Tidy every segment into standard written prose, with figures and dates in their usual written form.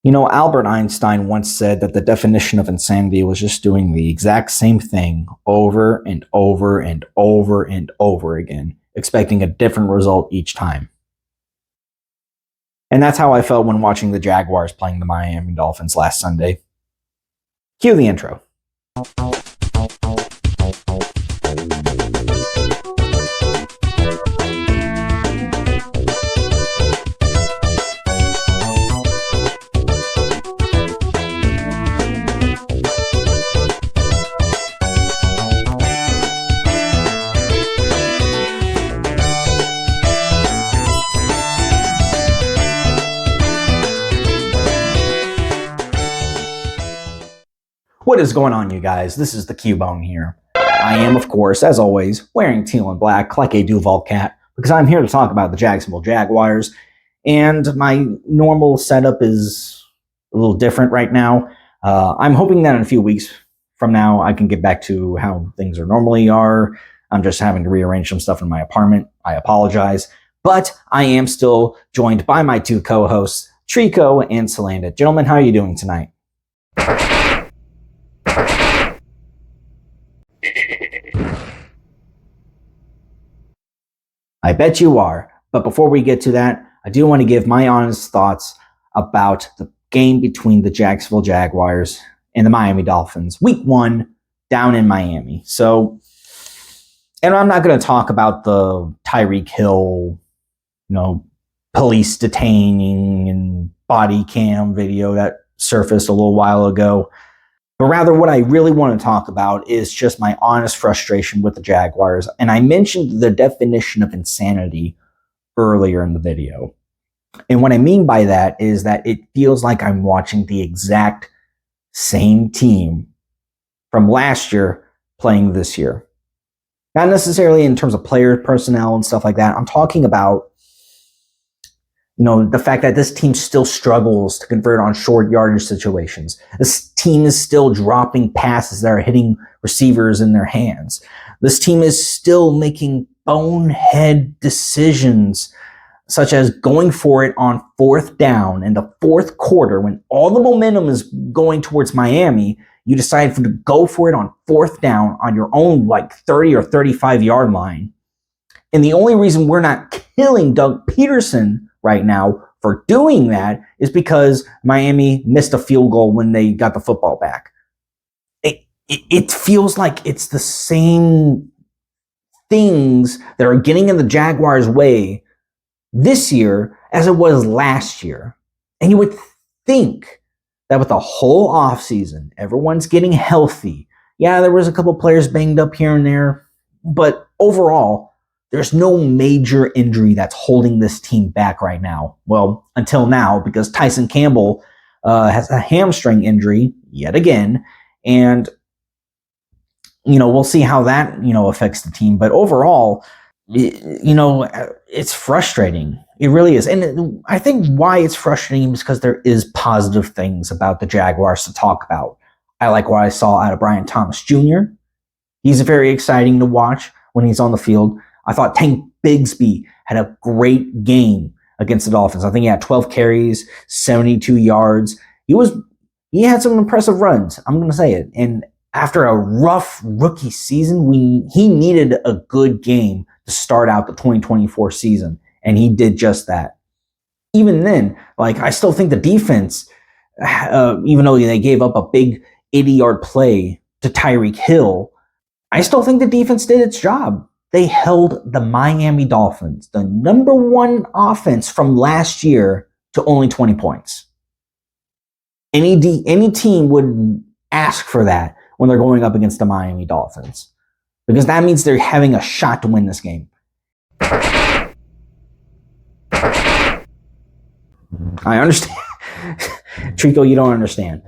Albert Einstein once said that the definition of insanity was just doing the exact same thing over and over and over and over again, expecting a different result each time. And that's how I felt when watching the Jaguars playing the Miami Dolphins last Sunday. Cue the intro. What is going on, you guys? This is the Cubone here. I am, of course, as always, wearing teal and black like a Duval cat because I'm here to talk about the Jacksonville Jaguars. And my normal setup is a little different right now. I'm hoping that in a few weeks from now, I can get back to how things normally are. I'm just having to rearrange some stuff in my apartment. I apologize. But I am still joined by my two co-hosts, Trico and Salanda. Gentlemen, how are you doing tonight? I bet you are. But before we get to that, I do want to give my honest thoughts about the game between the Jacksonville Jaguars and the Miami Dolphins. Week 1 down in Miami. And I'm not going to talk about the Tyreek Hill, police detaining and body cam video that surfaced a little while ago. But rather, what I really want to talk about is just my honest frustration with the Jaguars. And I mentioned the definition of insanity earlier in the video. And what I mean by that is that it feels like I'm watching the exact same team from last year playing this year. Not necessarily in terms of player personnel and stuff like that. I'm talking about the fact that this team still struggles to convert on short yardage situations. This team is still dropping passes that are hitting receivers in their hands. This team is still making bonehead decisions, such as going for it on 4th down in the 4th quarter when all the momentum is going towards Miami. You decide to go for it on 4th down on your own 30 or 35 yard line. And the only reason we're not killing Doug Peterson right now for doing that is because Miami missed a field goal when they got the football back. It feels like it's the same things that are getting in the Jaguars' way this year as it was last year. And you would think that with the whole offseason, everyone's getting healthy. Yeah, there was a couple players banged up here and there, but overall, there's no major injury that's holding this team back right now. Well, until now, because Tyson Campbell has a hamstring injury yet again. And, we'll see how that, affects the team. But overall, it's frustrating. It really is. And I think why it's frustrating is because there is positive things about the Jaguars to talk about. I like what I saw out of Brian Thomas Jr. He's very exciting to watch when he's on the field. I thought Tank Bigsby had a great game against the Dolphins. I think he had 12 carries, 72 yards. He had some impressive runs. I'm going to say it. And after a rough rookie season, he needed a good game to start out the 2024 season. And he did just that. Even then, I still think the defense, even though they gave up a big 80-yard play to Tyreek Hill, I still think the defense did its job. They held the Miami Dolphins, the number 1 offense from last year, to only 20 points. Any team would ask for that when they're going up against the Miami Dolphins, because that means they're having a shot to win this game. I understand. Trico, you don't understand.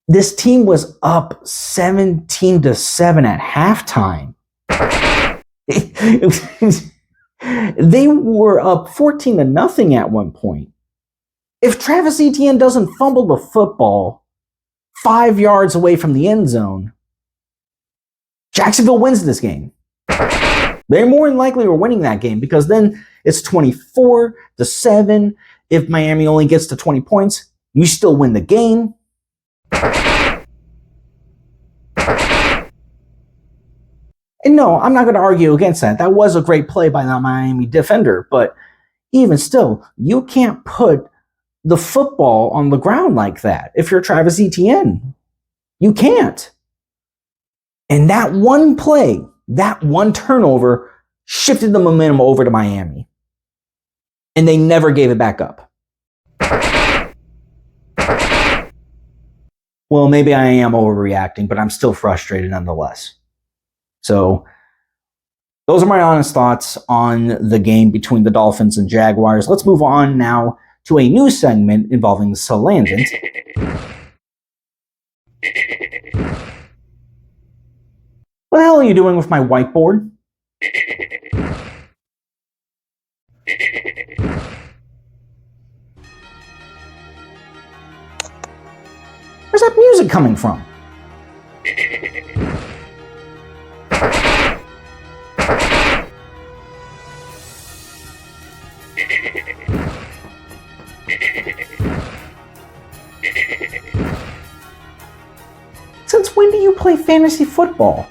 This team was up 17-7 at halftime. They were up 14-0 at one point. If Travis Etienne doesn't fumble the football 5 yards away from the end zone, Jacksonville wins this game. They more than likely are winning that game because then it's 24-7. if Miami only gets to 20 points, you still win the game. And no, I'm not going to argue against that. That was a great play by the Miami defender, but even still, you can't put the football on the ground like that if you're Travis Etienne. You can't. And that one play, that one turnover shifted the momentum over to Miami. And they never gave it back up. Well, maybe I am overreacting, but I'm still frustrated nonetheless. So, those are my honest thoughts on the game between the Dolphins and Jaguars. Let's move on now to a new segment involving Salandant. What the hell are you doing with my whiteboard? Where's that music coming from? Since when do you play fantasy football?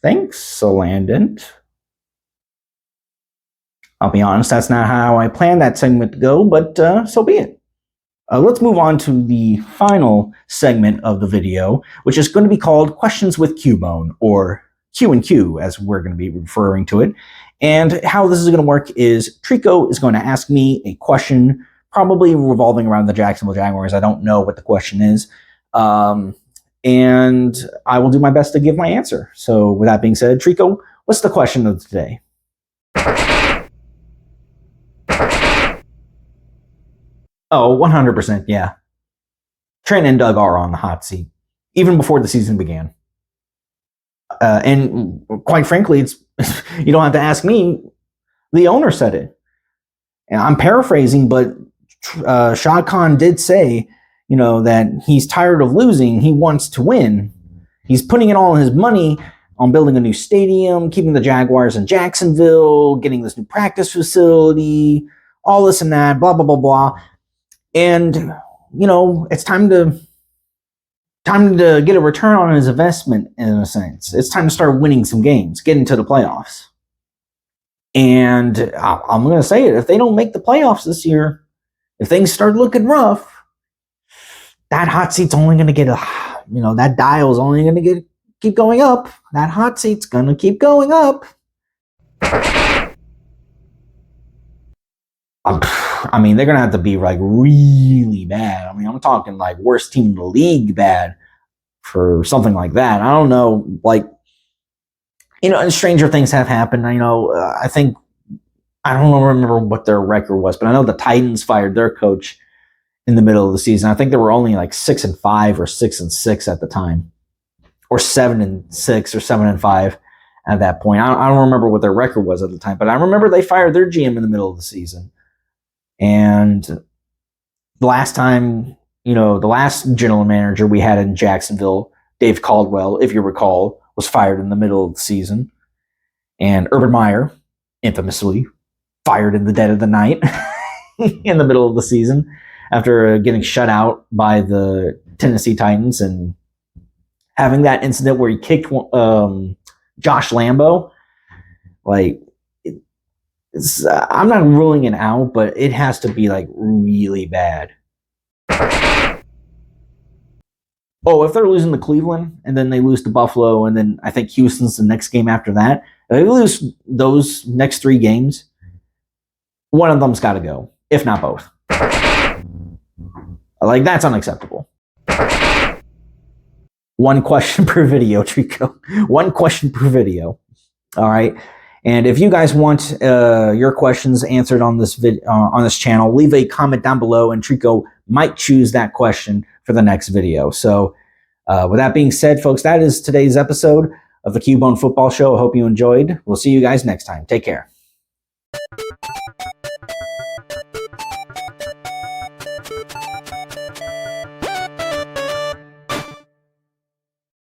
Thanks, Salandant. I'll be honest, that's not how I planned that segment to go, but so be it. Let's move on to the final segment of the video, which is going to be called Questions with Cubone, or Q&Q, as we're going to be referring to it. And how this is going to work is Trico is going to ask me a question, probably revolving around the Jacksonville Jaguars. I don't know what the question is. And I will do my best to give my answer. So with that being said, Trico, what's the question of the day? Oh, 100%, yeah. Trent and Doug are on the hot seat, even before the season began. And quite frankly, it's you don't have to ask me. The owner said it. And I'm paraphrasing, but Shad Khan did say, that he's tired of losing. He wants to win. He's putting in all his money on building a new stadium, keeping the Jaguars in Jacksonville, getting this new practice facility, all this and that, blah, blah, blah, blah. And, it's time to get a return on his investment, in a sense. It's time to start winning some games, get into the playoffs. And I'm going to say it, if they don't make the playoffs this year, if things start looking rough, that hot seat's only going to get that dial's only going to keep going up. That hot seat's going to keep going up. I mean, they're going to have to be really bad. I mean, I'm talking like worst team in the league bad for something like that. I don't know, and stranger things have happened. I don't remember what their record was, but I know the Titans fired their coach in the middle of the season. I think they were only like 6-5 or 6-6 at the time, or 7-6 or 7-5 at that point. I don't remember what their record was at the time, but I remember they fired their GM in the middle of the season. And the last time, the last general manager we had in Jacksonville, Dave Caldwell, if you recall, was fired in the middle of the season. And Urban Meyer, infamously, fired in the dead of the night in the middle of the season after getting shut out by the Tennessee Titans and having that incident where he kicked Josh Lambo. I'm not ruling it out, but it has to be really bad. Oh, if they're losing to Cleveland and then they lose to Buffalo and then I think Houston's the next game after that, if they lose those next 3 games, one of them's got to go, if not both. That's unacceptable. One question per video, Trico. One question per video. All right. And if you guys want your questions answered on this on this channel, leave a comment down below, and Trico might choose that question for the next video. So with that being said, folks, that is today's episode of the Cubone Football Show. I hope you enjoyed. We'll see you guys next time. Take care.